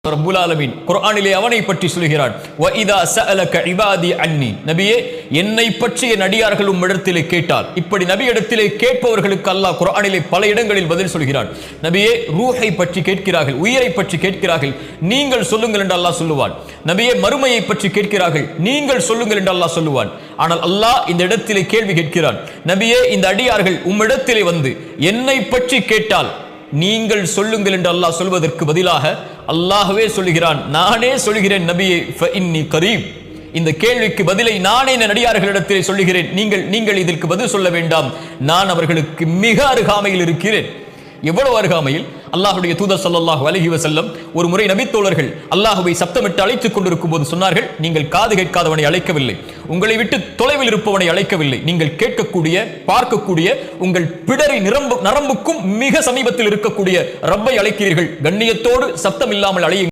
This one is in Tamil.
ரப்புல் ஆலமீன் குர்ஆனிலே அவனை பற்றி சொல்கிறான் வஇதா சஅலக இபாதி அன்னி நபியே என்னை பற்றி என் அடியார்கள் உம்மிடத்திலே கேட்டால் இப்படி நபி இடத்திலே கேட்பவர்களுக்கு அல்லாஹ் குர்ஆனிலே பல இடங்களில் பதில் சொல்கிறான் நபியே ரூஹை பற்றி கேட்கிறார்கள் உயிரை பற்றி கேட்கிறார்கள் நீங்கள் சொல்லுங்கள் என்று அல்லாஹ் சொல்லுவான் நபியே மறுமையை பற்றி கேட்கிறார்கள் நீங்கள் சொல்லுங்கள் என்று அல்லாஹ் சொல்லுவான் ஆனால் அல்லாஹ் இந்த இடத்திலே கேள்வி கேட்கிறான் நபியே இந்த அடியார்கள் உம்மிடத்திலே வந்து என்னை பற்றி கேட்டால் நீங்கள் சொல்லுங்கள் என்று அல்லாஹ் சொல்வதற்கு பதிலாக அல்லாஹ்வே சொல்கிறான் நானே சொல்கிறேன் நபியே ஃபஇன்னி கரீப் இந்த கேள்விக்கு பதிலை நானே என் அடியார்களிடத்திலே சொல்லுகிறேன் நீங்கள் இதற்கு பதில் சொல்ல வேண்டாம் நான் அவர்களுக்கு மிக அருகாமையில் இருக்கிறேன் எவ்வளவு அருகாமையில் அல்லாஹ்வுடைய தூதர் ஸல்லல்லாஹு அலைஹி வஸல்லம் ஒரு முறை நபித்தோழர்கள் அல்லாஹ்வை சப்தமிட்டு அழைத்துக் கொண்டிருக்கும் போது சொன்னார்கள் நீங்கள் காது கேட்காதவனை அழைக்கவில்லை உங்களை விட்டு தொலைவில் இருப்பவனை அழைக்கவில்லை நீங்கள் கேட்கக்கூடிய பார்க்கக்கூடிய உங்கள் பிடரி நரம்புக்கும் மிக சமீபத்தில் இருக்கக்கூடிய ரப்பை அழைக்கிறீர்கள் கண்ணியத்தோடு சப்தம் இல்லாமல் அழையுங்கள்